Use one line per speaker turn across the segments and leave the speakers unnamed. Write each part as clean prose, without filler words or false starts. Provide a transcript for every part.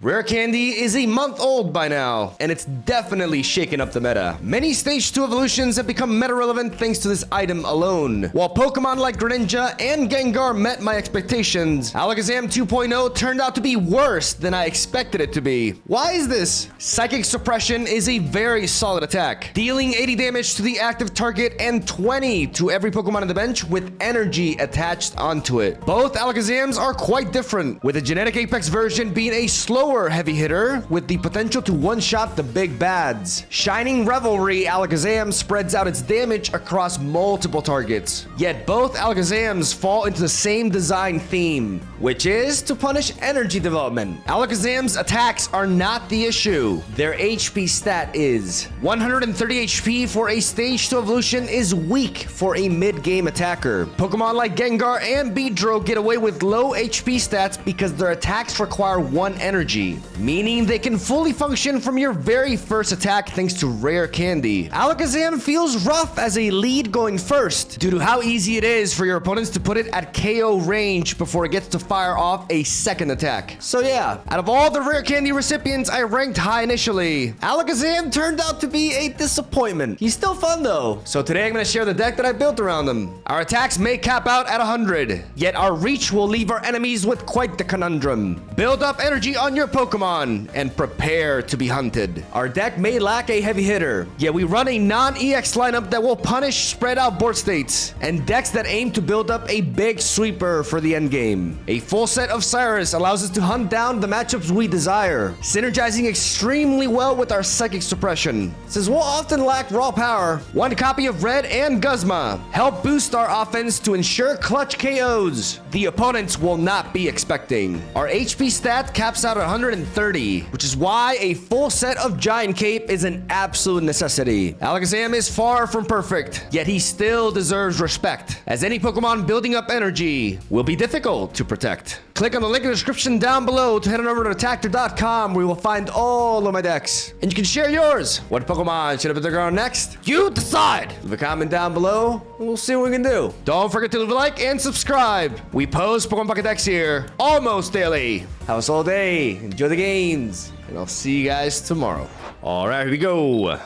Rare Candy is a month old by now, and it's definitely shaken up the meta. Many Stage 2 evolutions have become meta-relevant thanks to this item alone. While Pokemon like Greninja and Gengar met my expectations, Alakazam 2.0 turned out to be worse than I expected it to be. Why is this? Psychic Suppression is a very solid attack, dealing 80 damage to the active target and 20 to every Pokemon on the bench with energy attached onto it. Both Alakazams are quite different, with the Genetic Apex version being a slower heavy hitter with the potential to one-shot the big bads. Shining Revelry Alakazam spreads out its damage across multiple targets, yet both Alakazams fall into the same design theme, which is to punish energy development. Alakazam's attacks are not the issue, their HP stat is. 130 HP for a Stage 2 evolution is weak for a mid-game attacker. Pokemon like Gengar and Beedrill get away with low HP stats because their attacks require 1 energy, meaning they can fully function from your very first attack thanks to Rare Candy. Alakazam feels rough as a lead going first due to how easy it is for your opponents to put it at KO range before it gets to fire off a second attack. So yeah, out of all the Rare Candy recipients I ranked high initially, Alakazam turned out to be a disappointment. He's still fun though. So today I'm going to share the deck that I built around him. Our attacks may cap out at 100, yet our reach will leave our enemies with quite the conundrum. Build up energy on your Pokemon and prepare to be hunted. Our deck may lack a heavy hitter, yet we run a non-EX lineup that will punish spread out board states and decks that aim to build up a big sweeper for the endgame. A full set of Cyrus allows us to hunt down the matchups we desire, synergizing extremely well with our Psychic Suppression. Since we'll often lack raw power, one copy of Red and Guzma help boost our offense to ensure clutch KOs the opponents will not be expecting. Our HP stat caps out at 130, which is why a full set of Giant Cape is an absolute necessity. Alakazam is far from perfect, yet he still deserves respect, as any Pokemon building up energy will be difficult to protect. Click on the link in the description down below to head on over to Tactor.com, where you will find all of my decks, and you can share yours. What Pokemon should I put the ground next? You decide. Leave a comment down below, and we'll see what we can do. Don't forget to leave a like and subscribe. We post Pokemon Pocket decks here almost daily. Have us all day. Enjoy the games, and I'll see you guys tomorrow. All right, here we go.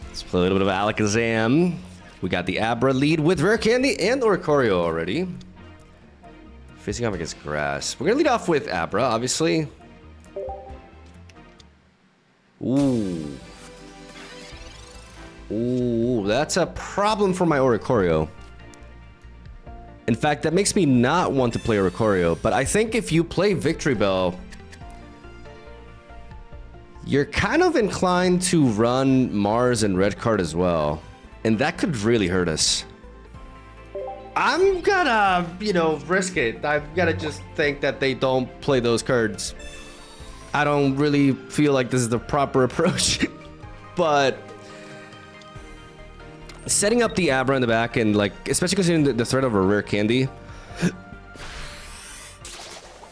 Let's play a little bit of Alakazam. We got the Abra lead with Rare Candy and Oricorio already. Facing off against Grass. We're gonna lead off with Abra, obviously. Ooh. Ooh, that's a problem for my Oricorio. In fact, that makes me not want to play Oricorio, but I think if you play Victory Bell, you're kind of inclined to run Mars and Red Card as well. And that could really hurt us. I'm gonna, risk it. I've gotta just think that they don't play those cards. I don't really feel like this is the proper approach. But setting up the Abra in the back and, especially considering the threat of a Rare Candy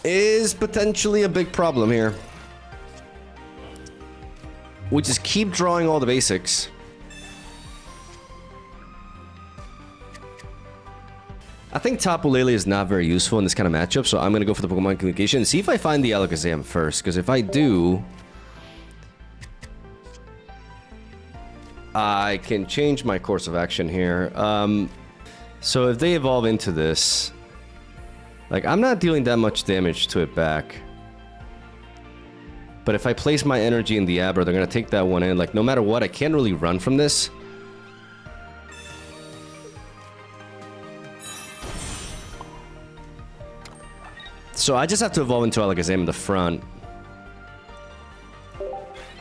is potentially a big problem here. We just keep drawing all the basics. I think Tapu Lele is not very useful in this kind of matchup, so I'm going to go for the Pokemon Communication and see if I find the Alakazam first, because if I do, I can change my course of action here. So if they evolve into this, I'm not dealing that much damage to it back. But if I place my energy in the Abra, they're going to take that one in. No matter what, I can't really run from this. So I just have to evolve into Alakazam in the front,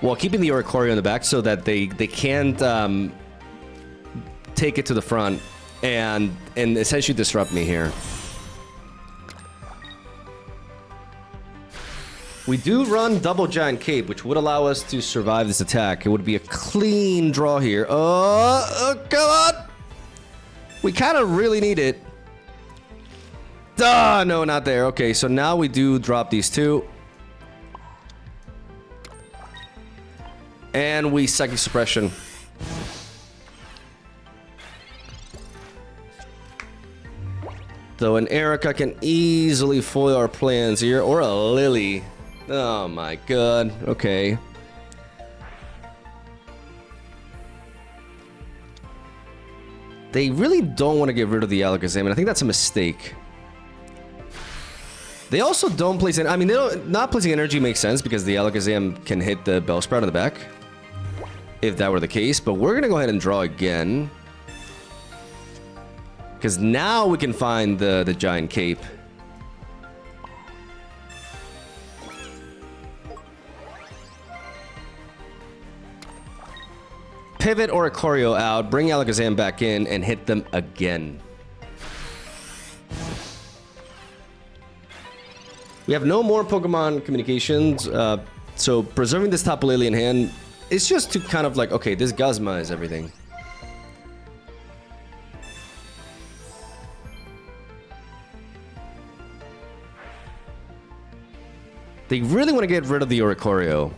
while keeping the Oricorio in the back so that they can't take it to the front and essentially disrupt me here. We do run double Giant Cape, which would allow us to survive this attack. It would be a clean draw here. Oh, come on! We kind of really need it. No, not there. Okay, so now we do drop these two. And we Psychic Suppression. Though an Erica can easily foil our plans here, or a Lily. Oh my god. Okay. They really don't want to get rid of the Alakazam, and I think that's a mistake. They also don't place... I mean, not placing energy makes sense because the Alakazam can hit the Bellsprout in the back. If that were the case, but we're going to go ahead and draw again. Because now we can find the Giant Cape. Pivot or Oricorio out, bring Alakazam back in, and hit them again. We have no more Pokemon communications, so preserving this Tapu Lele in hand is just to kind of like, okay, this Guzma is everything. They really want to get rid of the Oricorio.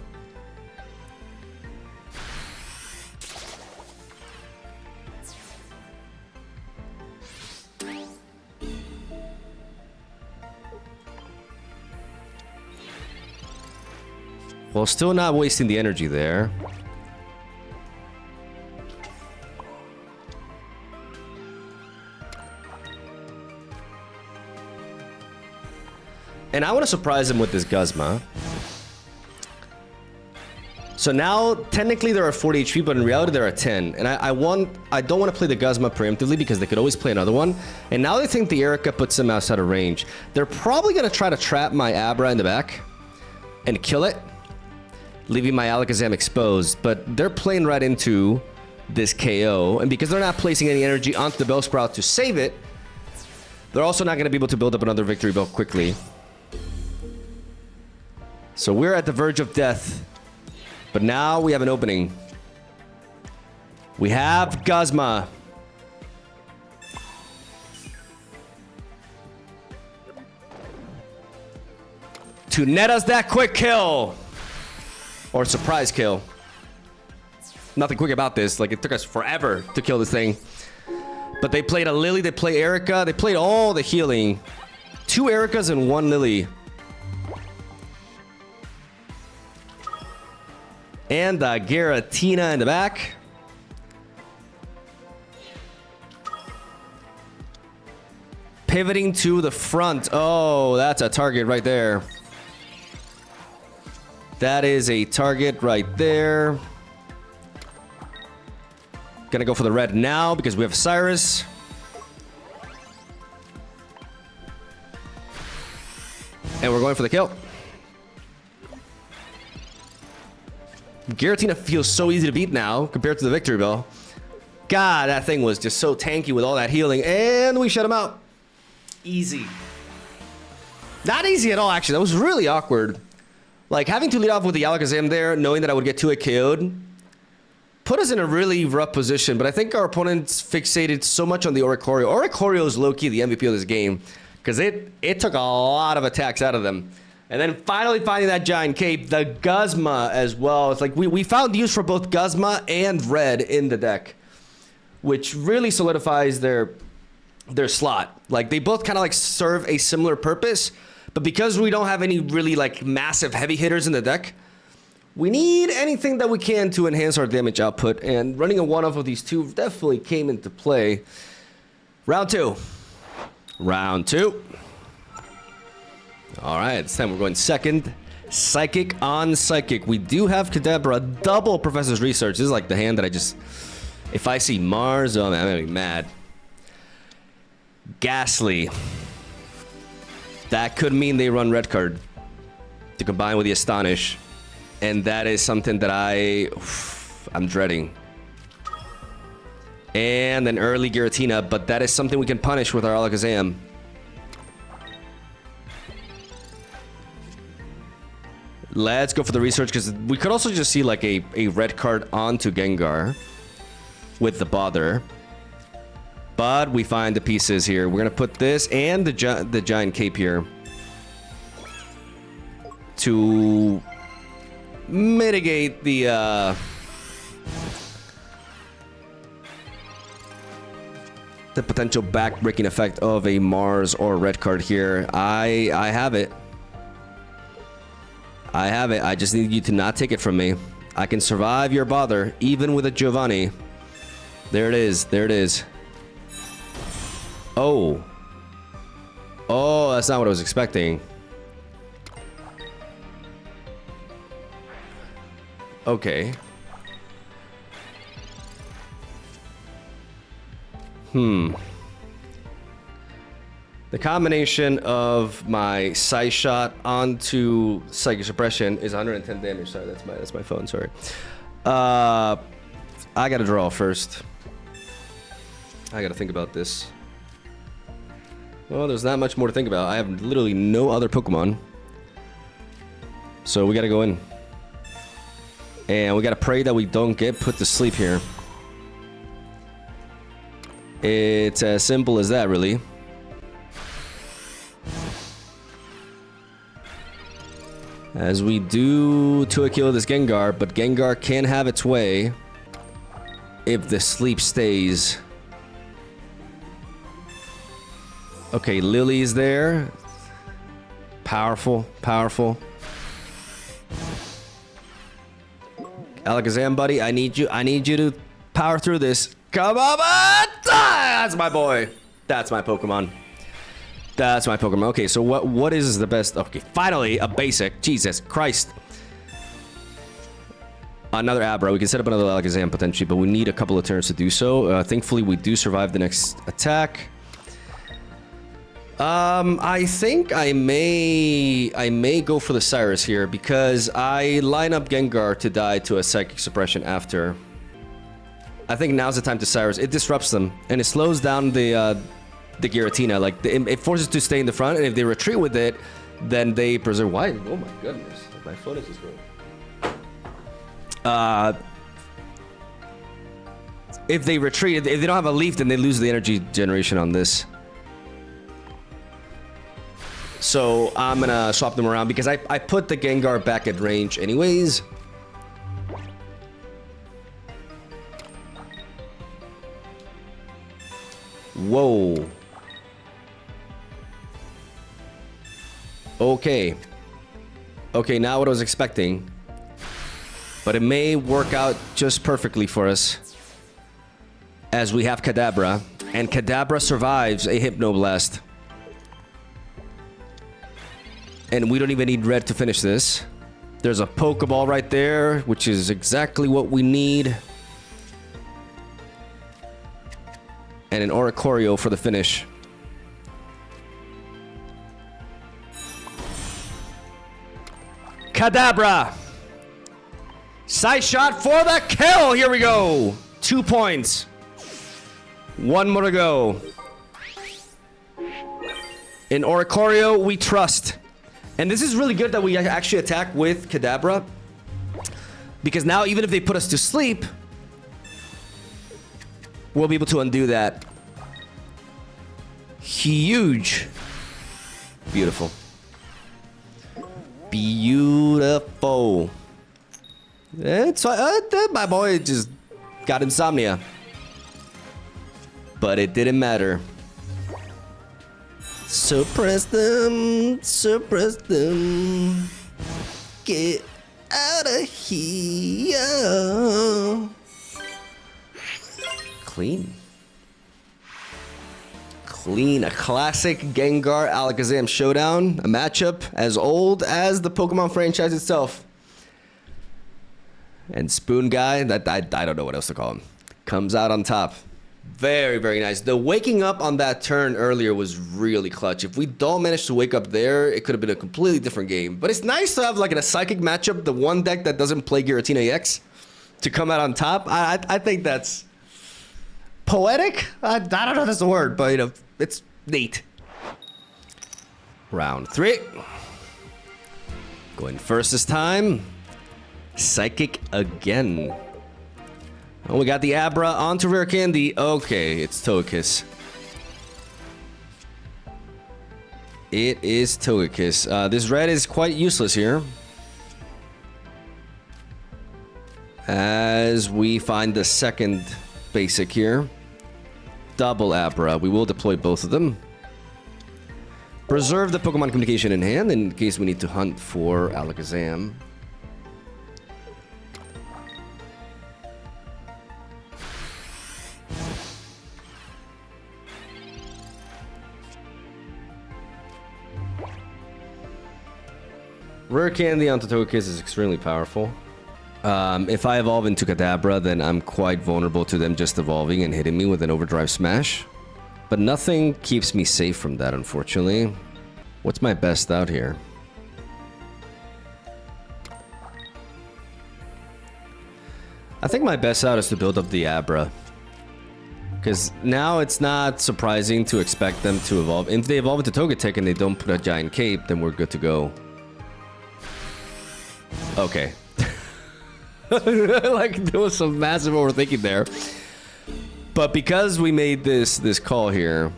Well, still not wasting the energy there. And I want to surprise him with this Guzma. So now, technically there are 40 HP, but in reality there are 10. And I don't want to play the Guzma preemptively because they could always play another one. And now they think the Erica puts them outside of range. They're probably going to try to trap my Abra in the back and kill it, leaving my Alakazam exposed, but they're playing right into this KO, and because they're not placing any energy onto the Bellsprout to save it, they're also not going to be able to build up another Victory Bell quickly. So we're at the verge of death, but now we have an opening. We have Guzma. To net us that quick kill. Or surprise kill. Nothing quick about this. Like, it took us forever to kill this thing. But they played a Lily, they play Erica, they played all the healing. 2 Ericas and 1 Lily. And Giratina in the back. Pivoting to the front. Oh, that's a target right there. That is a target right there. Gonna go for the red now because we have Cyrus. And we're going for the kill. Giratina feels so easy to beat now compared to the Victory Bell. God, that thing was just so tanky with all that healing. And we shut him out. Easy. Not easy at all, actually. That was really awkward. Like, having to lead off with the Alakazam there, knowing that I would get 2-hit KO'd, put us in a really rough position. But I think our opponents fixated so much on the Oricorio. Oricorio is low-key the MVP of this game, because it took a lot of attacks out of them. And then finally finding that Giant Cape, the Guzma as well. It's like we found use for both Guzma and Red in the deck, which really solidifies their slot. Like, they both kind of like serve a similar purpose. But because we don't have any really like massive heavy hitters in the deck, we need anything that we can to enhance our damage output. And running a one-off of these two definitely came into play. Round 2. Round 2. All right, this time we're going second. Psychic on Psychic. We do have Kadabra, double Professor's Research. This is like the hand that I just... If I see Mars, oh man, I'm gonna be mad. Ghastly. That could mean they run red card to combine with the Astonish. And that is something that I'm dreading. And an early Giratina, but that is something we can punish with our Alakazam. Let's go for the research, because we could also just see like a red card onto Gengar with the Bother. But we find the pieces here. We're going to put this and the Giant Cape here to mitigate the the potential back-breaking effect of a Mars or a red card here. I have it. I have it. I just need you to not take it from me. I can survive your bother, even with a Giovanni. There it is. There it is. Oh. Oh, that's not what I was expecting. Okay. The combination of my Psy Shot onto Psychic Suppression is 110 damage. Sorry, that's my phone. Sorry. I gotta draw first. I gotta think about this. Well, there's not much more to think about. I have literally no other Pokemon. So we gotta go in. And we gotta pray that we don't get put to sleep here. It's as simple as that, really. As we do to kill this Gengar, but Gengar can have its way if the sleep stays. Okay, Lily's there. Powerful, powerful. Alakazam, buddy, I need you to power through this. Come on, that's my boy. That's my Pokemon. That's my Pokemon. Okay, so what is the best? Okay, finally a basic. Jesus Christ. Another Abra. We can set up another Alakazam potentially, but we need a couple of turns to do so. Thankfully, we do survive the next attack. I think I may go for the Cyrus here because I line up Gengar to die to a Psychic Suppression after. I think now's the time to Cyrus. It disrupts them and it slows down the Giratina. Like it forces it to stay in the front, and if they retreat with it, then they preserve. Why? Oh my goodness, my phone is just going. If they retreat, if they don't have a leaf, then they lose the energy generation on this. So I'm gonna swap them around because I put the Gengar back at range anyways. Whoa. Okay. Okay, now what I was expecting. But it may work out just perfectly for us. As we have Kadabra. And Kadabra survives a Hypnoblast. And we don't even need red to finish this. There's a Pokeball right there, which is exactly what we need. And an Oricorio for the finish. Kadabra! Psy Shot for the kill! Here we go! 2 points. 1 more to go. In Oricorio, we trust. And this is really good that we actually attack with Kadabra. Because now, even if they put us to sleep, we'll be able to undo that. Huge. Beautiful. Beautiful. It's my boy just got insomnia. But it didn't matter. Suppress them. Suppress them. Get out of here. Clean. Clean. A classic Gengar Alakazam showdown. A matchup as old as the Pokemon franchise itself. And Spoon Guy, that I don't know what else to call him, comes out on top. Very, very nice. The waking up on that turn earlier was really clutch. If we don't manage to wake up there, it could have been a completely different game. But it's nice to have, like, in a Psychic matchup, the one deck that doesn't play Giratina EX to come out on top. I think that's poetic? I don't know if that's the word, but, you know, it's neat. Round 3. Going first this time. Psychic again. Oh, we got the Abra onto Rare Candy. Okay, it's Togekiss. It is Togekiss. This red is quite useless here. As we find the second basic here. double Abra. We will deploy both of them. Preserve the Pokemon communication in hand in case we need to hunt for Alakazam. Rare Candy onto Togekiss is extremely powerful. If I evolve into Kadabra, then I'm quite vulnerable to them just evolving and hitting me with an Overdrive Smash. But nothing keeps me safe from that, unfortunately. What's my best out here? I think my best out is to build up the Abra. Because now it's not surprising to expect them to evolve. If they evolve into Togetic and they don't put a giant cape, then we're good to go. Okay. Like, there was some massive overthinking there. But because we made this call here,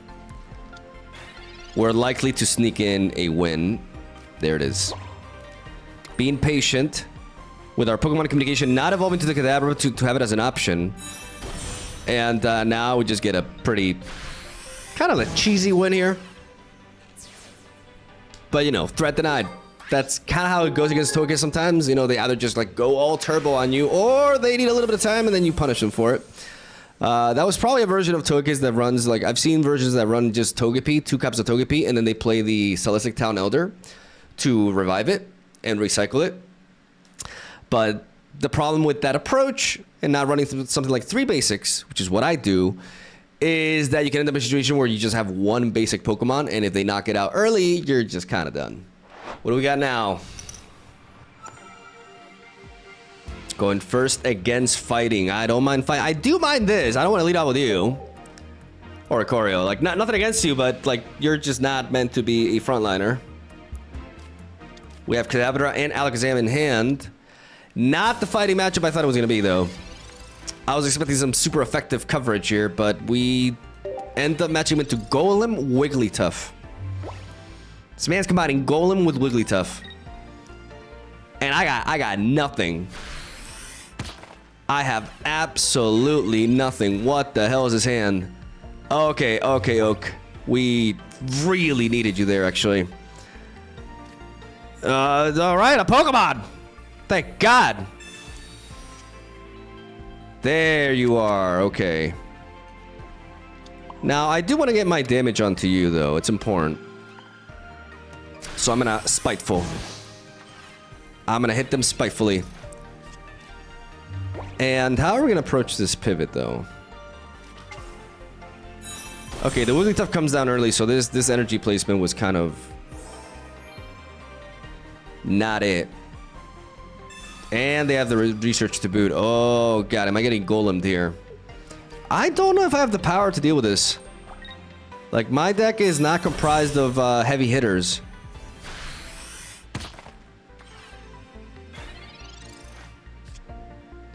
we're likely to sneak in a win. There it is. Being patient with our Pokemon communication, not evolving to the Kadabra to have it as an option. And now we just get a pretty kind of a cheesy win here. But, you know, threat denied. That's kind of how it goes against Togekiss sometimes. You know, they either just like go all turbo on you, or they need a little bit of time and then you punish them for it. That was probably a version of Togekiss that runs, like, I've seen versions that run just Togepi, 2 cups of Togepi, and then they play the Celestic Town Elder to revive it and recycle it. But the problem with that approach and not running through something like 3 basics, which is what I do, is that you can end up in a situation where you just have 1 basic Pokemon, and if they knock it out early, you're just kind of done. What do we got now? Going first against fighting. I don't mind fighting. I do mind this. I don't want to lead out with you. Or a Choreo. Like, nothing against you, but, like, you're just not meant to be a frontliner. We have Kadabra and Alakazam in hand. Not the fighting matchup I thought it was going to be, though. I was expecting some super effective coverage here, but we end up matching him into Golem Wigglytuff. This man's combining Golem with Wigglytuff. And I got nothing. I have absolutely nothing. What the hell is his hand? Okay, Oak. We really needed you there, actually. Alright, a Pokemon! Thank God! There you are, okay. Now, I do want to get my damage onto you, though. It's important. So I'm gonna Spiteful. I'm gonna hit them spitefully. And how are we gonna approach this pivot, though? Okay, the Wigglytuff comes down early, so this energy placement was kind of not it. And they have the research to boot. Oh God, am I getting golemed here? I don't know if I have the power to deal with this. Like, my deck is not comprised of heavy hitters.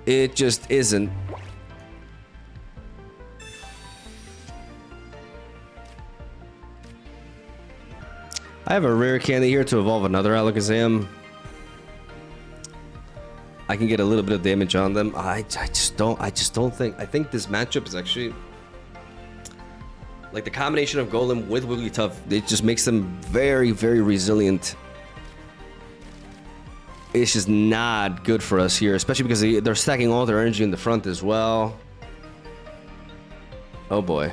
It just isn't. I have a rare candy here to evolve another Alakazam. I can get a little bit of damage on them. I just don't think. I think this matchup is actually like the combination of Golem with Wigglytuff. It just makes them very, very resilient. It's just not good for us here, especially because they're stacking all their energy in the front as well. Oh boy.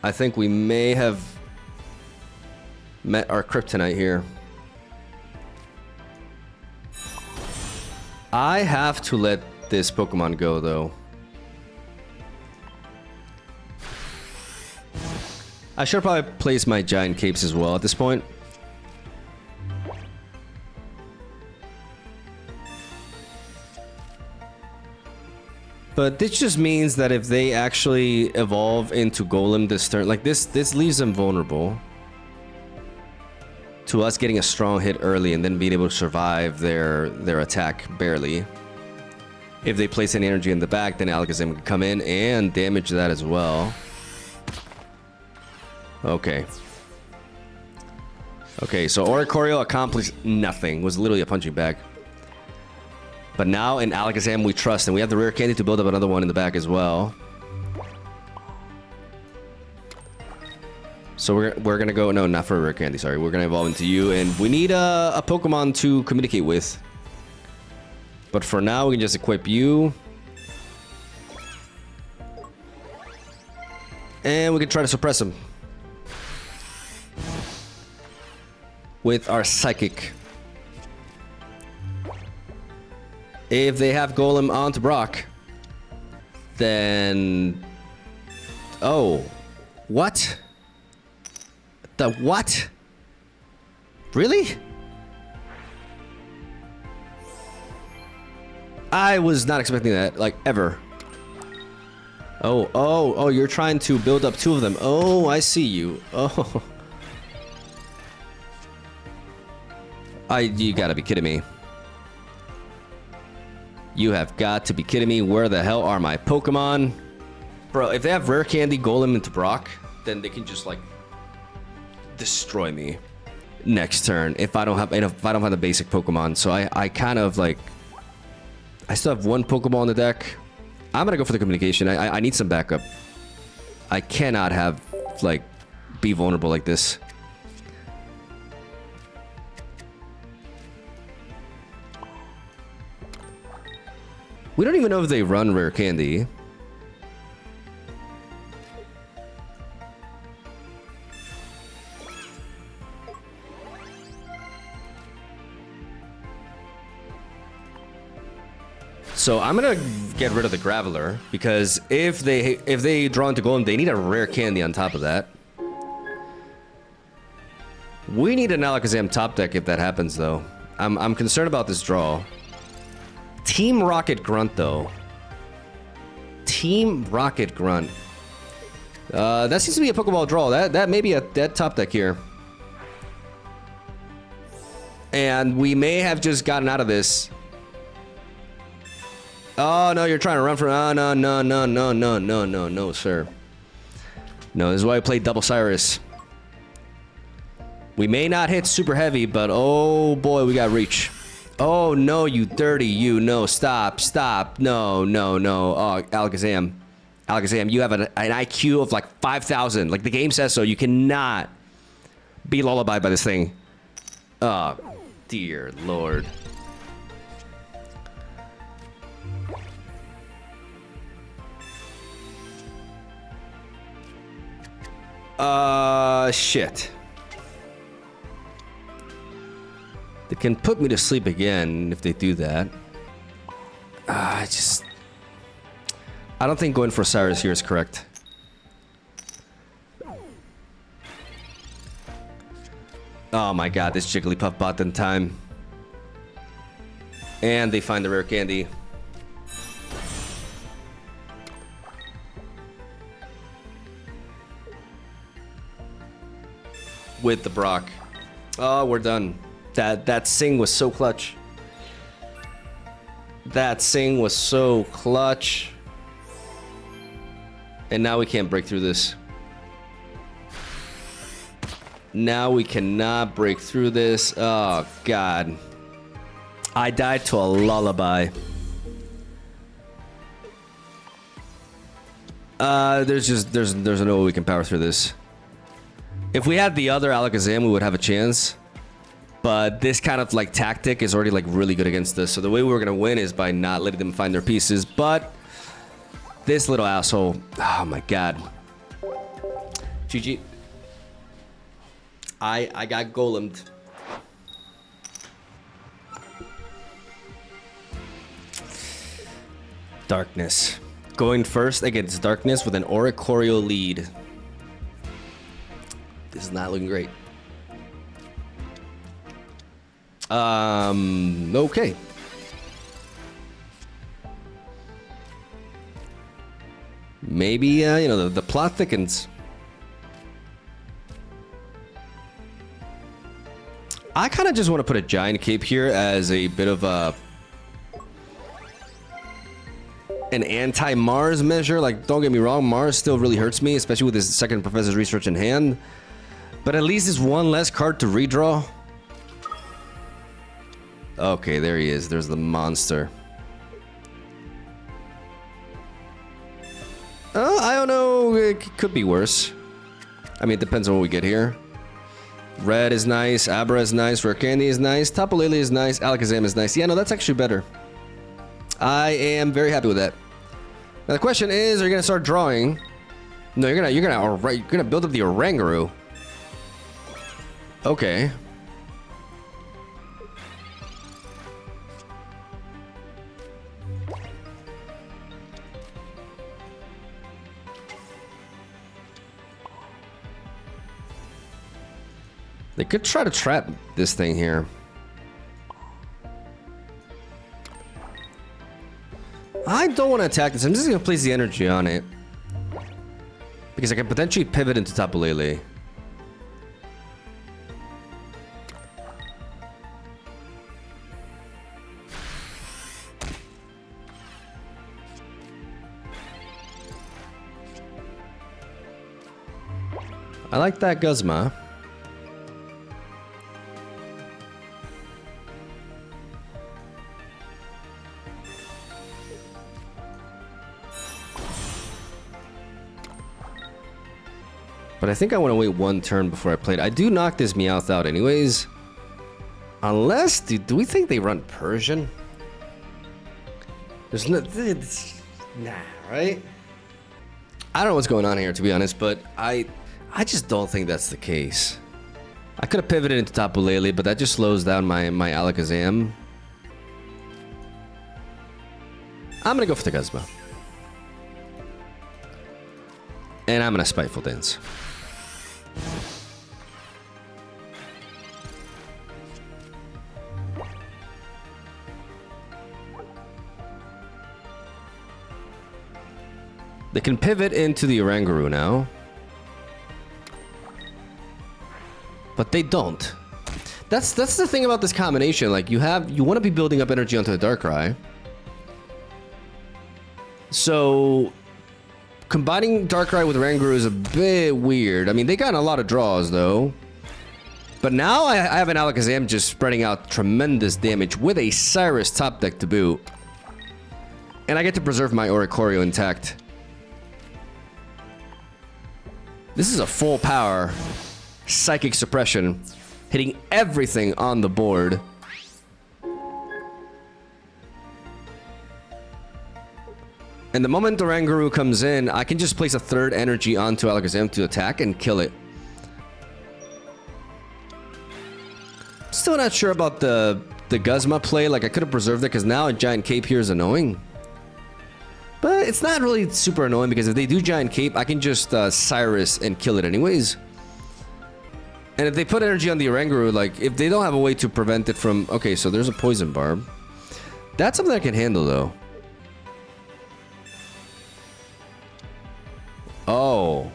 I think we may have met our kryptonite here. I have to let this Pokemon go, though. I should probably place my giant capes as well at this point. But this just means that if they actually evolve into Golem this turn, like this leaves them vulnerable to us getting a strong hit early and then being able to survive their attack barely. If they place any energy in the back, then Alakazam can come in and damage that as well. Okay. Okay, so Oricorio accomplished nothing. Was literally a punching bag. But now in Alakazam we trust, and we have the rare candy to build up another one in the back as well. So we're gonna go, no, not for a rare candy, sorry. We're gonna evolve into you, and we need a Pokemon to communicate with. But for now, we can just equip you. And we can try to suppress him. With our Psychic. If they have Golem onto Brock, then... Oh. What? The what? Really? I was not expecting that, like, ever. Oh, you're trying to build up two of them. Oh, I see you. Oh. You gotta be kidding me. You have got to be kidding me. Where the hell are my Pokemon? Bro, if they have Rare Candy Golem into Brock, then they can just, like, destroy me next turn if I don't have the basic Pokemon. So I kind of, like, I still have one Pokeball in the deck. I'm gonna go for the communication. I need some backup. I cannot have, like, be vulnerable like this. We don't even know if they run Rare Candy. So I'm gonna get rid of the Graveler because if they draw into Golem, they need a Rare Candy on top of that. We need an Alakazam top deck if that happens, though. I'm concerned about this draw. Team Rocket Grunt, though. Team Rocket Grunt. That seems to be a Pokeball draw. That may be a dead top deck here. And we may have just gotten out of this. Oh, no, you're trying to run from... Oh, no, sir. No, this is why I played Double Cyrus. We may not hit super heavy, but oh, boy, we got reach. Oh, no, you dirty, you. No, stop. No. Oh, Alakazam. Alakazam, you have an IQ of, like, 5,000. Like, the game says so. You cannot be lullabied by this thing. Oh, dear Lord. Shit. They can put me to sleep again if they do that. I don't think going for Cyrus here is correct. Oh my god, this Jigglypuff bought in time. And they find the Rare Candy. With the Brock. Oh, we're done. That Sing was so clutch. That Sing was so clutch. And now we can't break through this. Now we cannot break through this. Oh, God. I died to a lullaby. There's no way we can power through this. If we had the other Alakazam, we would have a chance. But this kind of, like, tactic is already, like, really good against us. So the way we're gonna win is by not letting them find their pieces. But this little asshole, oh my god. GG. I got golemed. Darkness. Going first against Darkness with an Oricorio lead. This is not looking great. Okay. Maybe, you know, the plot thickens. I kind of just want to put a Giant Cape here as a bit of an anti-Mars measure. Like, don't get me wrong, Mars still really hurts me, especially with his second Professor's Research in hand. But at least it's one less card to redraw. Okay, there he is. There's the monster. I don't know. It could be worse. I mean, it depends on what we get here. Red is nice, Abra is nice, Rare Candy is nice, Tapu Lele is nice, Alakazam is nice. Yeah, no, that's actually better. I am very happy with that. Now the question is, are you gonna start drawing? No, you're gonna build up the Oranguru. Okay. They could try to trap this thing here. I don't want to attack this. I'm just going to place the energy on it. Because I can potentially pivot into Tapu Lele. I like that Guzma. But I think I want to wait one turn before I play it. I do knock this Meowth out anyways. Unless, do we think they run Persian? There's no... Nah, right? I don't know what's going on here, to be honest, but I just don't think that's the case. I could have pivoted into Tapu Lele, but that just slows down my Alakazam. I'm gonna go for the Guzma. And I'm gonna Spiteful Dance. They can pivot into the Oranguru now. But they don't. That's the thing about this combination. Like you want to be building up energy onto the Darkrai. So combining Darkrai with Oranguru is a bit weird. I mean, they got a lot of draws though. But now I have an Alakazam just spreading out tremendous damage with a Cyrus top deck to boot. And I get to preserve my Oricorio intact. This is a full power Psychic Suppression, hitting everything on the board. And the moment the Oranguru comes in, I can just place a third energy onto Alakazam to attack and kill it. Still not sure about the Guzma play. Like, I could have preserved it because now a Giant Cape here is annoying. But it's not really super annoying because if they do Giant Cape, I can just Cyrus and kill it anyways. And if they put energy on the Oranguru, like, if they don't have a way to prevent it from... Okay, so there's a Poison Barb. That's something I can handle, though. Oh.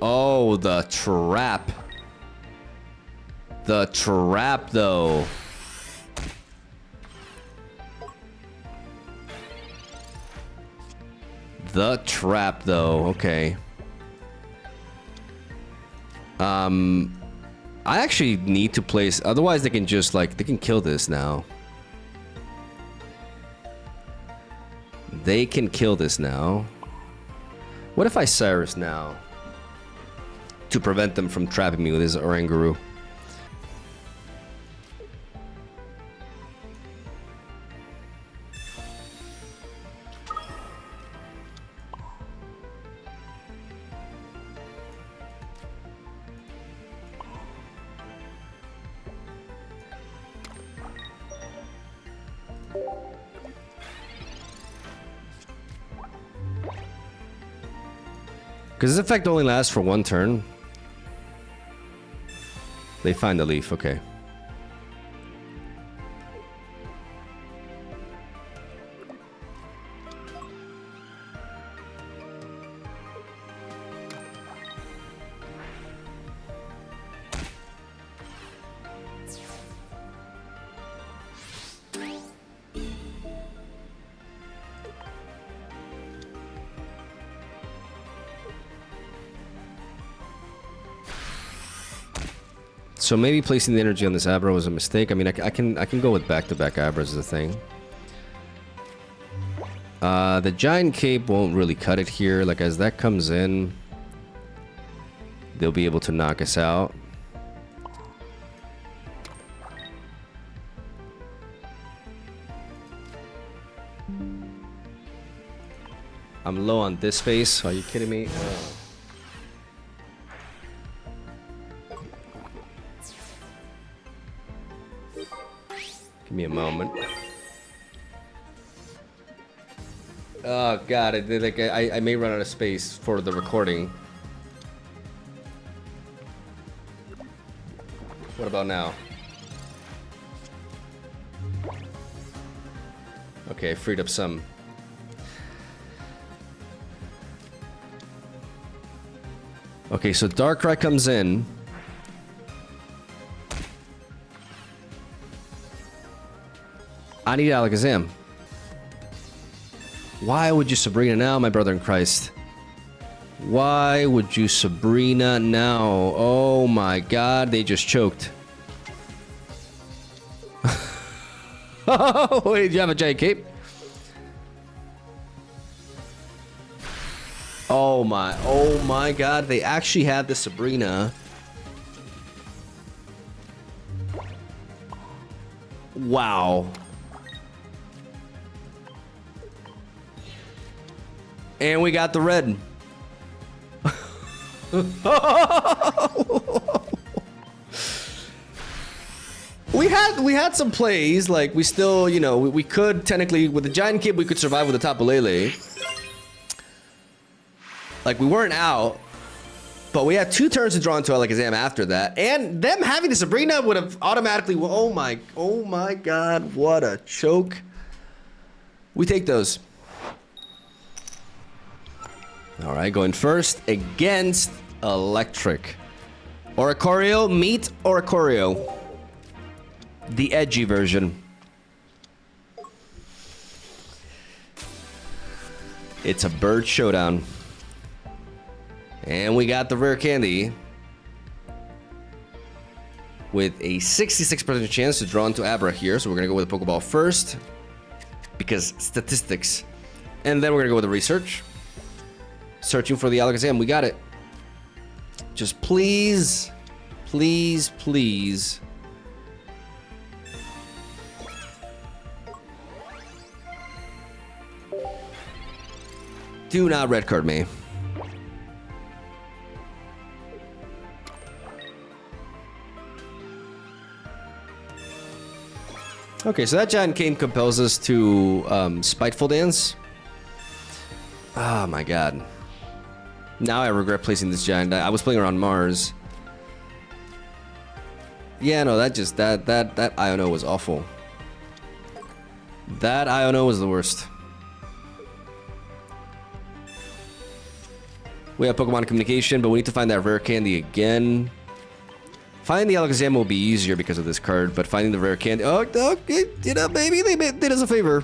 Oh, the trap. The trap, though. The trap, though. Okay. I actually need to place... Otherwise, they can just, like... They can kill this now. They can kill this now. What if I Cyrus now? To prevent them from trapping me with his Oranguru. Because this effect only lasts for one turn. They find the leaf, okay. So maybe placing the energy on this Abra was a mistake. I mean, I can go with back-to-back Abras as a thing. The Giant Cape won't really cut it here. Like, as that comes in, they'll be able to knock us out. I'm low on this space. Are you kidding me? Give me a moment. Oh god, I may run out of space for the recording. What about now? Okay, I freed up some. Okay, so Darkrai comes in. I need Alakazam. Why would you Sabrina now, my brother in Christ? Why would you Sabrina now? Oh my god, they just choked. Oh, wait, do you have a giant cape? Oh my god, they actually had the Sabrina. Wow. And we got the red. We had some plays, like we still, you know, we could technically, with the giant cape, we could survive with the Tapu Lele. Like, we weren't out, but we had 2 turns to draw into Alakazam after that. And them having the Sabrina would have automatically... Oh my god, what a choke. We take those. All right, going first against Electric. Oricorio, meet Oricorio. The edgy version. It's a bird showdown. And we got the rare candy with a 66% chance to draw into Abra here. So we're going to go with the Pokeball first because statistics. And then we're going to go with the research. Searching for the Alakazam. We got it. Just please, please, please. Do not red card me. Okay, so that giant cane compels us to Spiteful Dance. Oh my god. Now I regret placing this giant. I was playing around Mars. Yeah, no, that Iono was awful. That Iono was the worst. We have Pokemon communication, but we need to find that rare candy again. Finding the Alakazam will be easier because of this card, but finding the rare candy... Oh, you know, maybe they did us a favor.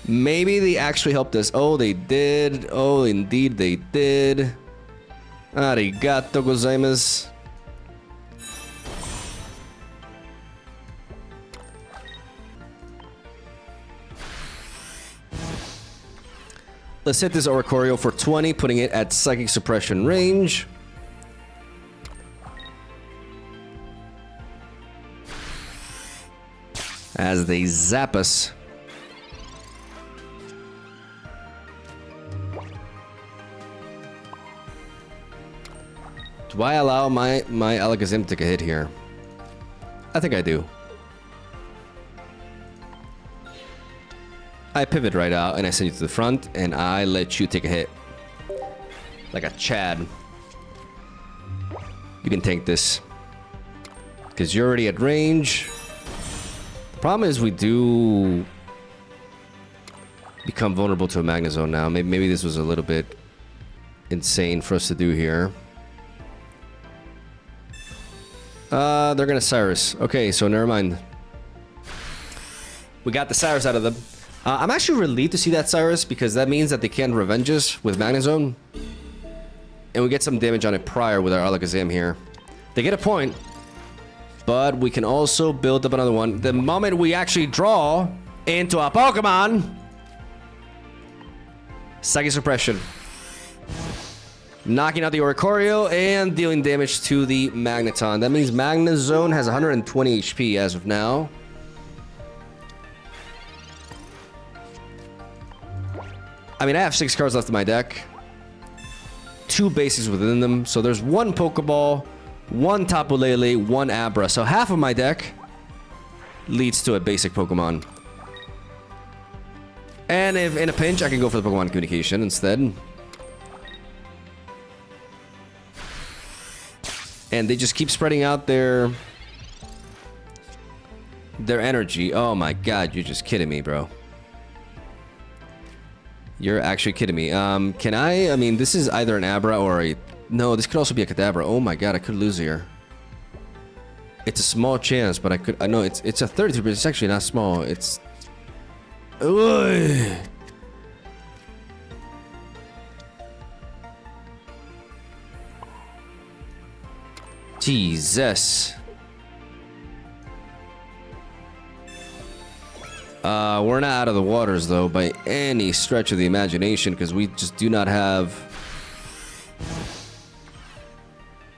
Maybe they actually helped us. Oh, they did. Oh, indeed they did. Arigato gozaimasu. Let's hit this Oricorio for 20, putting it at Psychic Suppression range. As they zap us. Do I allow my Alakazam to take a hit here? I think I do. I pivot right out and I send you to the front and I let you take a hit. Like a Chad. You can tank this. Because you're already at range. The problem is we do become vulnerable to a Magnezone now. Maybe this was a little bit insane for us to do here. They're gonna Cyrus. Okay, so never mind. We got the Cyrus out of them. I'm actually relieved to see that Cyrus because that means that they can revenge us with Magnezone. And we get some damage on it prior with our Alakazam here. They get a point. But we can also build up another one. The moment we actually draw into a Pokemon. Psychic Suppression. knocking out the Oricorio and dealing damage to the Magneton. That means Magnezone has 120 HP as of now. I mean, I have 6 cards left in my deck. 2 basics within them. So there's 1 Pokeball, 1 Tapu Lele, 1 Abra. So half of my deck leads to a basic Pokemon. And if in a pinch, I can go for the Pokemon Communication instead. And they just keep spreading out their energy. Oh my god, you're just kidding me, bro. You're actually kidding me. Can I mean, this is either an Abra or a... No, this could also be a Kadabra. Oh my god, I could lose here. It's a small chance, but I could... I know it's a 33, but it's actually not small. It's... Ugh. Jesus. We're not out of the waters, though, by any stretch of the imagination, because we just do not have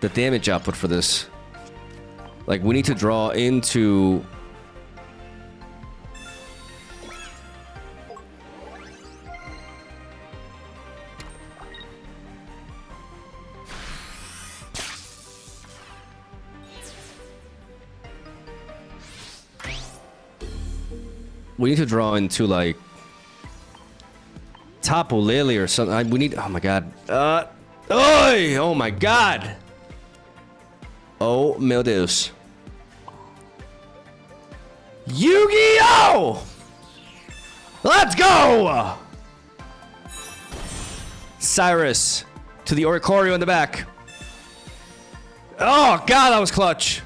the damage output for this. Like, we need to draw into... We need to draw into, like, Tapu Lele or something. We need... Oh, my God. Oy! Oh, my God! Oh, meu Deus. Yu-Gi-Oh! Let's go! Cyrus to the Oricorio in the back. Oh, God, that was clutch.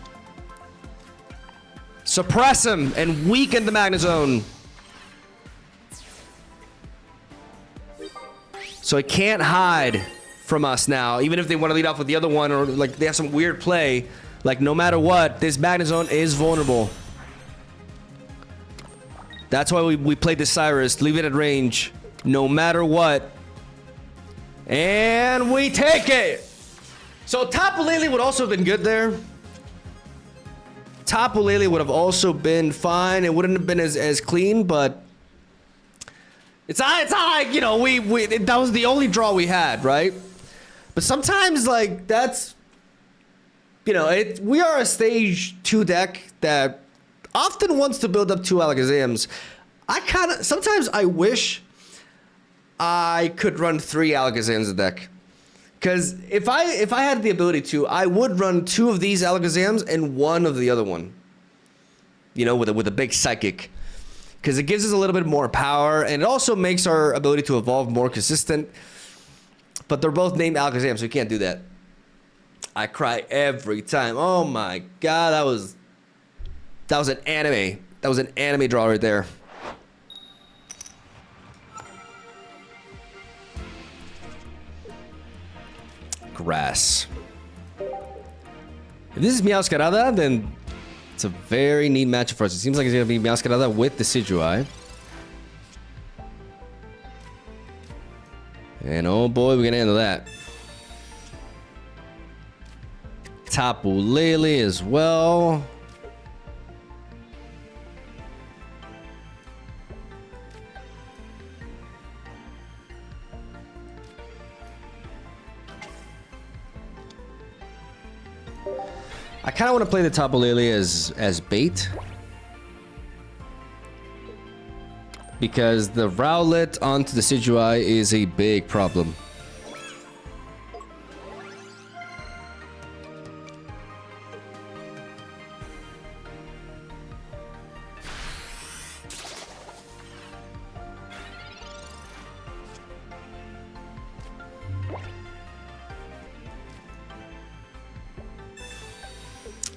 Suppress him and weaken the Magnezone. So he can't hide from us now. Even if they want to lead off with the other one, or like they have some weird play, like no matter what, this Magnezone is vulnerable. That's why we played the Cyrus. Leave it at range, no matter what. And we take it. So Tapu Lele would also have been good there. Tapu Lele would have also been fine. It wouldn't have been as clean, but it's not like, you know, that was the only draw we had, right? But sometimes, like, that's, you know, we are a stage 2 deck that often wants to build up 2 Alakazams. Sometimes I wish I could run 3 Alakazams a deck. Because if I had the ability to, I would run 2 of these Alakazams and 1 of the other one. You know, with a big Psychic. Because it gives us a little bit more power, and it also makes our ability to evolve more consistent. But they're both named Alakazam, so you can't do that. I cry every time. Oh my god, that was an anime. That was an anime draw right there. Grass. If this is Meowscarada, then it's a very neat matchup for us. It seems like it's going to be Meowscarada with the Decidueye. And oh boy, we're going to handle that. Tapu Lele as well. I kind of want to play the Tapu Lele as bait. Because the Rowlet onto the Decidueye is a big problem.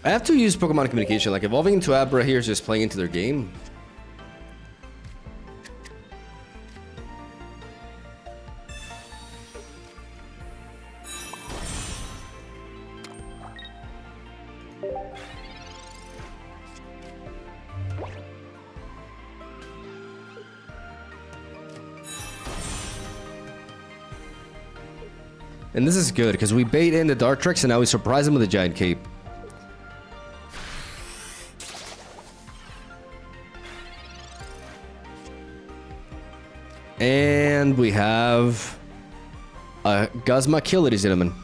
I have to use Pokemon Communication, like evolving into Abra here is just playing into their game. And this is good, because we bait in the Dartrix, and now we surprise him with a Giant Cape. And we have a Guzma kill, ladies and gentlemen.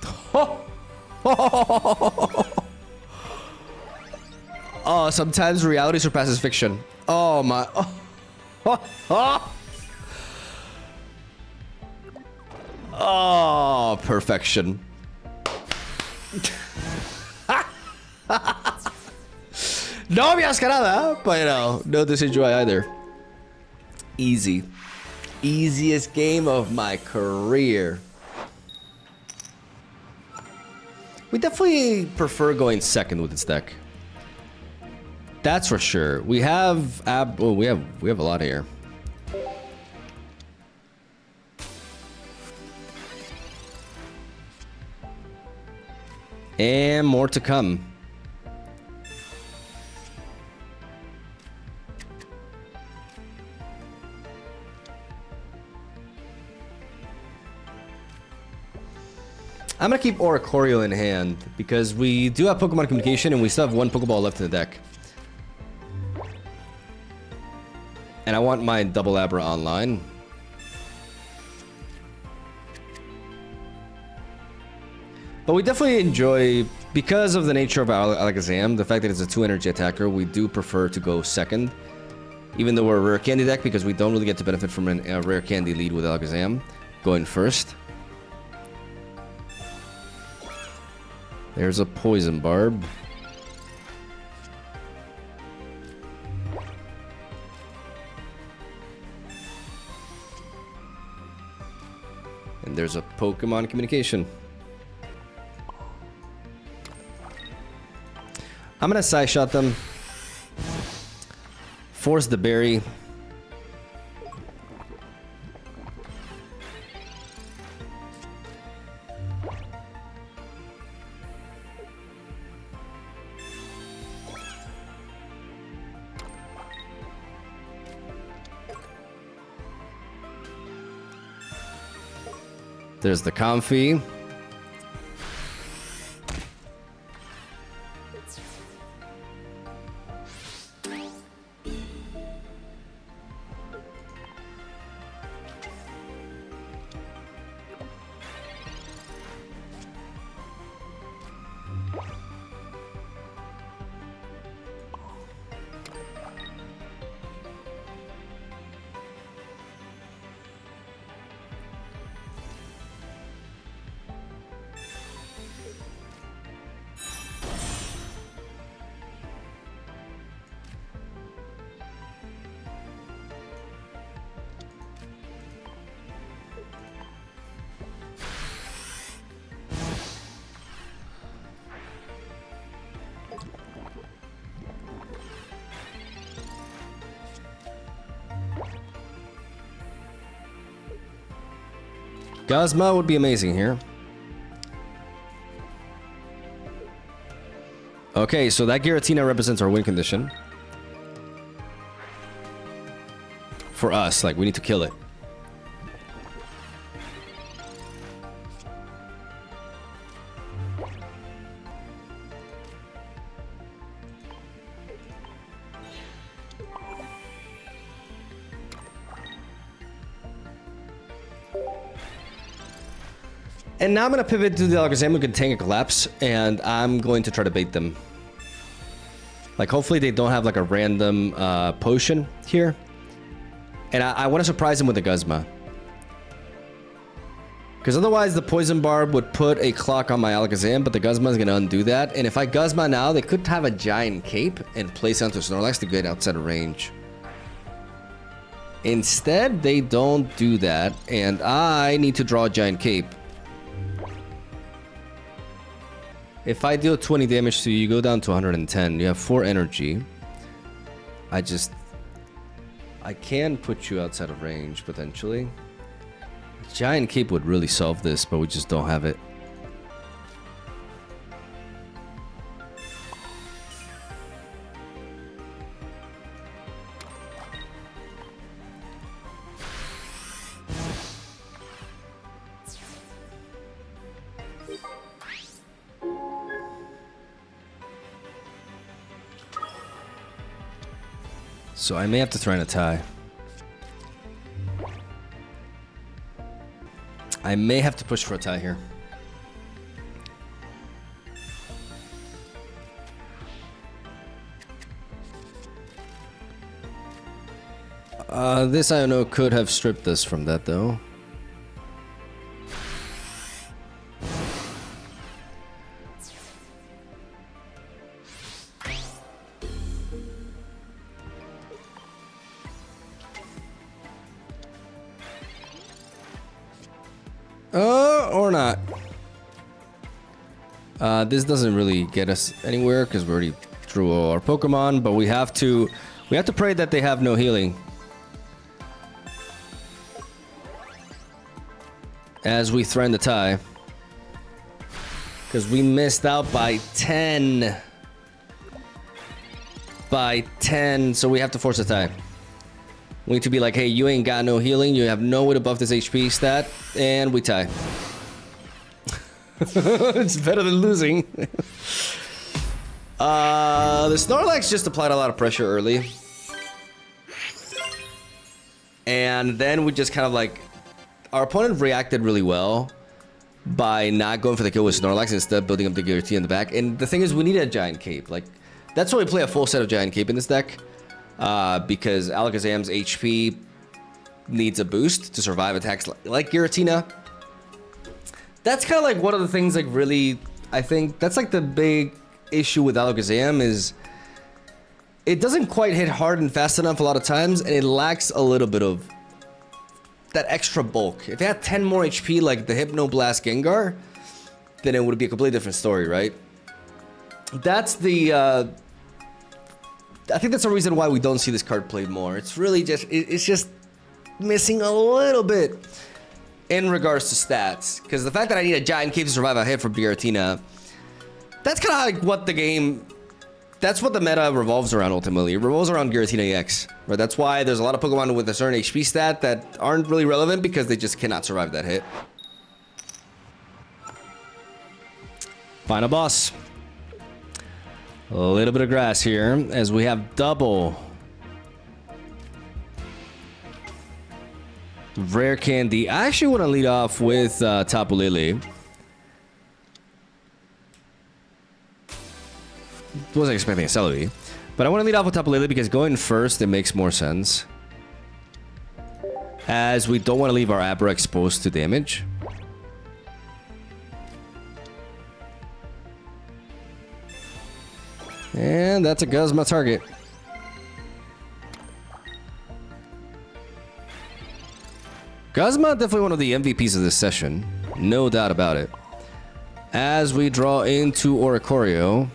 Oh, sometimes reality surpasses fiction. Oh my. Oh, perfection. No me nada, but you know, no decision joy either. Easy. Easiest game of my career. We definitely prefer going second with this deck. That's for sure. We have we have a lot here. And more to come. I'm gonna keep Oricorio in hand because we do have Pokemon communication and we still have one Pokeball left in the deck. And I want my double Abra online. But we definitely enjoy, because of the nature of our Alakazam, the fact that it's a 2-energy attacker, we do prefer to go second. Even though we're a rare candy deck, because we don't really get to benefit from a rare candy lead with Alakazam, going first. There's a Poison Barb. And there's a Pokemon communication. I'm gonna side shot them. Force the berry. There's the Comfy. Guzma would be amazing here. Okay, so that Giratina represents our win condition. For us, like, we need to kill it. And now I'm going to pivot to the Alakazam who can tank a collapse, and I'm going to try to bait them. Like, hopefully they don't have, like, a random potion here. And I want to surprise them with the Guzma. Because otherwise the Poison Barb would put a clock on my Alakazam, but the Guzma is going to undo that. And if I Guzma now, they could have a Giant Cape and place onto Snorlax to get outside of range. Instead, they don't do that, and I need to draw a Giant Cape. If I deal 20 damage to you, you go down to 110. You have 4 energy. I can put you outside of range, potentially. Giant Cape would really solve this, but we just don't have it. So I may have to throw in a tie. I may have to push for a tie here. This I know could have stripped us from that though. Or not. This doesn't really get us anywhere because we already drew all our Pokemon, but we have to pray that they have no healing. As we threaten the tie. Because we missed out by 10. By 10, so we have to force a tie. We need to be like, hey, you ain't got no healing, you have no way to buff this HP stat, and we tie. It's better than losing. The Snorlax just applied a lot of pressure early. And then we just kind of like... Our opponent reacted really well by not going for the kill with Snorlax, instead building up the Giratina in the back. And the thing is, we need a Giant Cape. Like, that's why we play a full set of Giant Cape in this deck. Because Alakazam's HP needs a boost to survive attacks like Giratina. That's kind of like one of the things, like, really, I think that's like the big issue with Alakazam is it doesn't quite hit hard and fast enough a lot of times, and it lacks a little bit of that extra bulk. If it had 10 more HP like the Hypnoblast Gengar, then it would be a completely different story, right? That's the I think that's the reason why we don't see this card played more. It's really just it's just missing a little bit in regards to stats, because the fact that I need a Giant Cape to survive a hit from Giratina, that's kind of like what the game, that's what the meta revolves around ultimately. It revolves around Giratina EX, right? That's why there's a lot of Pokemon with a certain HP stat that aren't really relevant because they just cannot survive that hit. Final boss. A little bit of grass here as we have double rare candy. I actually want to lead off with Tapu Lele. Wasn't expecting a Celebi, but I want to lead off with Tapu Lele because going first, it makes more sense, as we don't want to leave our Abra exposed to damage. And that's a Guzma target. Guzma, definitely one of the MVPs of this session. No doubt about it. As we draw into Oricorio,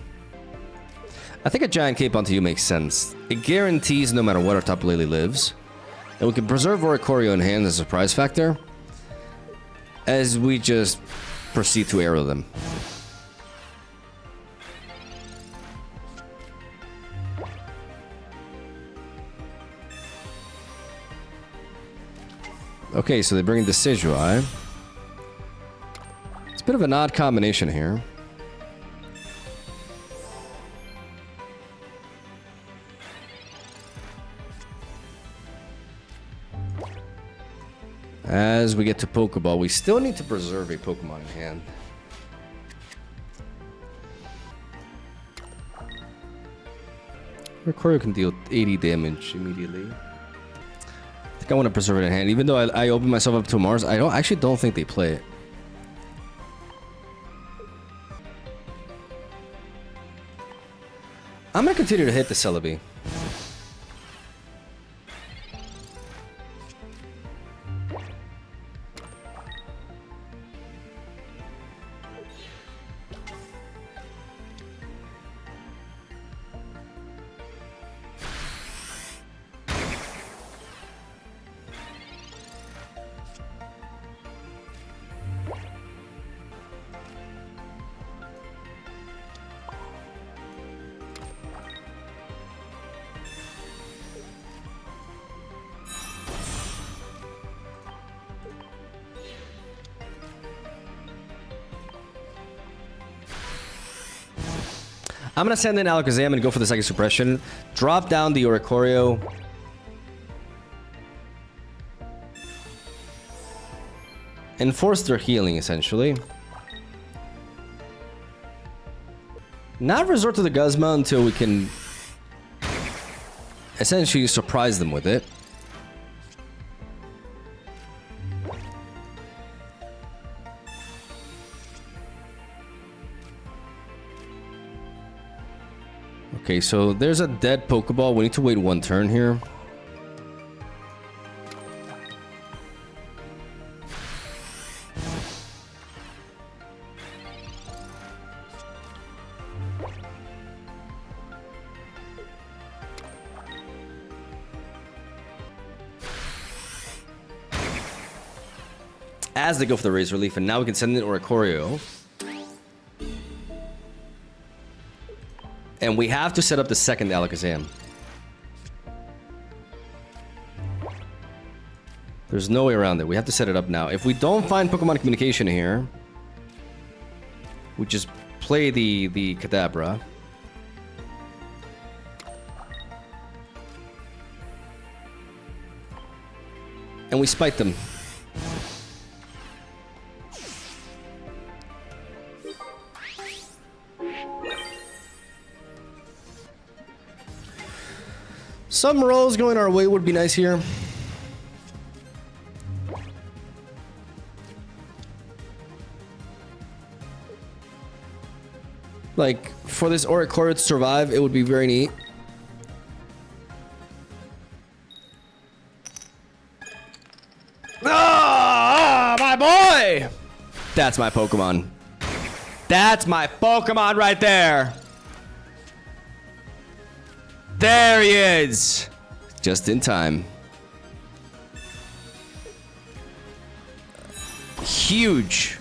I think a Giant Cape onto you makes sense. It guarantees no matter what our Tapu Lele lives. And we can preserve Oricorio in hand as a surprise factor, as we just proceed to arrow them. Okay, so they bring in Decidueye. It's a bit of an odd combination here. As we get to Pokeball, we still need to preserve a Pokemon in hand. Oricorio can deal 80 damage immediately. I think I want to preserve it in hand, even though I open myself up to Mars. I actually don't think they play it. I'm gonna continue to hit the Celebi. I'm gonna send in Alakazam and go for the Psychic Suppression. Drop down the Oricorio. And force their healing, essentially. Not resort to the Guzma until we can essentially surprise them with it. Okay, so there's a dead Pokeball. We need to wait one turn here. As they go for the Razor Leaf, and now we can send in Oricorio. And we have to set up the second Alakazam. There's no way around it. We have to set it up now. If we don't find Pokemon Communication here, we just play the Kadabra. And we spite them. Some rolls going our way would be nice here. Like, for this Oricorio to survive, it would be very neat. Ah, my boy! That's my Pokemon. That's my Pokemon right there. There he is! Just in time. Huge.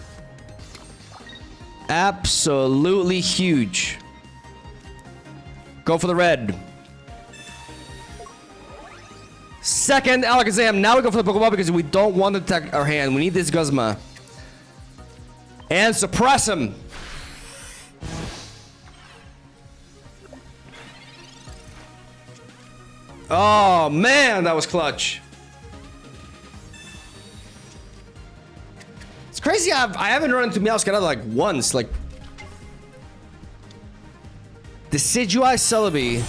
Absolutely huge. Go for the red. Second Alakazam. Now we go for the Pokeball because we don't want to attack our hand. We need this Guzma. And suppress him. Oh man, that was clutch. It's crazy. I haven't run into Meowscarada like once. Like Decidueye, Celebi.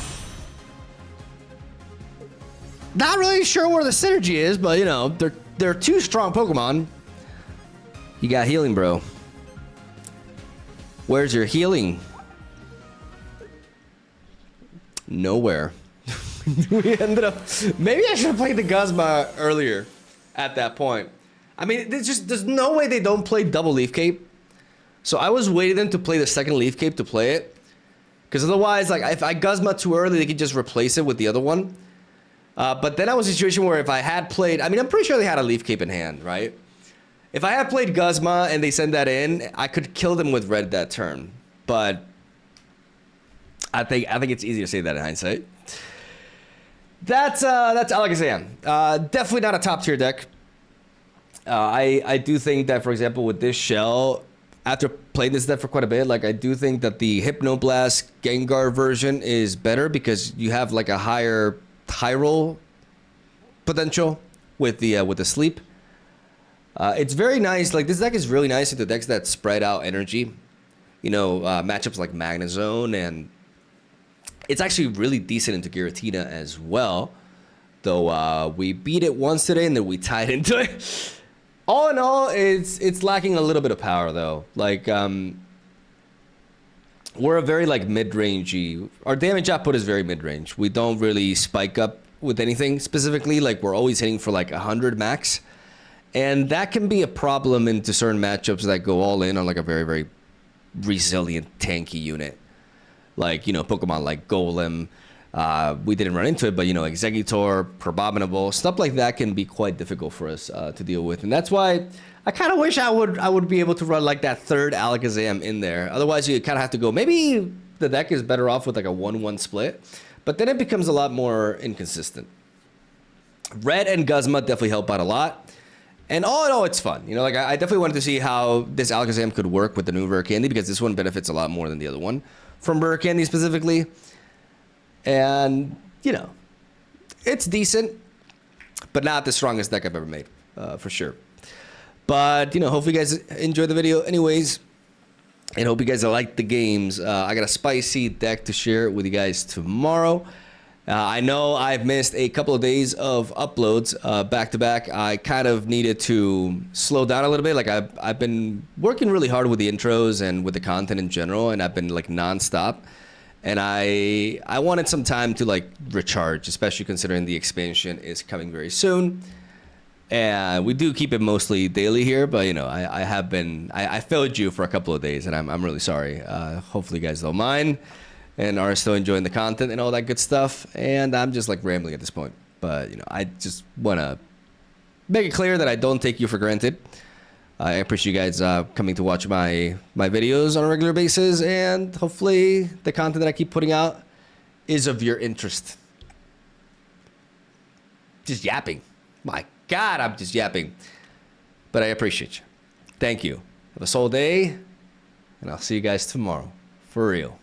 Not really sure where the synergy is, but you know they're two strong Pokemon. You got healing, bro. Where's your healing? Nowhere. We ended up. Maybe I should have played the Guzma earlier. At that point, I mean, there's no way they don't play double Leaf Cape. So I was waiting them to play the second Leaf Cape to play it, because otherwise, like if I Guzma too early, they could just replace it with the other one. But then I was in a situation where if I had played, I mean, I'm pretty sure they had a Leaf Cape in hand, right? If I had played Guzma and they sent that in, I could kill them with red that turn. But I think it's easier to say that in hindsight. That's Alakazam. Definitely not a top tier deck. I do think that, for example, with this shell, after playing this deck for quite a bit, like I do think that the Hypnoblast Gengar version is better because you have like a higher high roll potential with the sleep. It's very nice. Like this deck is really nice into decks that spread out energy. You know, matchups like Magnezone, and it's actually really decent into Giratina as well. Though we beat it once today and then we tied into it. All in all, it's lacking a little bit of power though. Like we're a very like mid-rangey. Our damage output is very mid-range. We don't really spike up with anything specifically. Like we're always hitting for like 100 max. And that can be a problem into certain matchups that go all in on like a very, very resilient tanky unit. Like, you know, Pokemon like Golem. We didn't run into it, but, you know, Exeggutor, Probominable, stuff like that can be quite difficult for us to deal with. And that's why I kind of wish I would be able to run like that third Alakazam in there. Otherwise, you kind of have to go, maybe the deck is better off with like a 1-1 split. But then it becomes a lot more inconsistent. Red and Guzma definitely help out a lot. And all in all, it's fun. You know, like I definitely wanted to see how this Alakazam could work with the new Rare Candy because this one benefits a lot more than the other one. from Rare Candy specifically. And, you know, it's decent, but not the strongest deck I've ever made, for sure. But, you know, hopefully you guys enjoyed the video anyways. And hope you guys liked the games. I got a spicy deck to share with you guys tomorrow. I know I've missed a couple of days of uploads back to back. I kind of needed to slow down a little bit. Like I've been working really hard with the intros and with the content in general, and I've been like nonstop. And I wanted some time to like recharge, especially considering the expansion is coming very soon. And we do keep it mostly daily here, but you know, I failed you for a couple of days, and I'm really sorry. Hopefully you guys don't mind and are still enjoying the content and all that good stuff. And I'm just like rambling at this point, but you know, I just want to make it clear that I don't take you for granted. I appreciate you guys coming to watch my videos on a regular basis, and hopefully the content that I keep putting out is of your interest. Just yapping. My God, I'm just yapping. But I appreciate you. Thank you. Have a soul day, and I'll see you guys tomorrow. For real.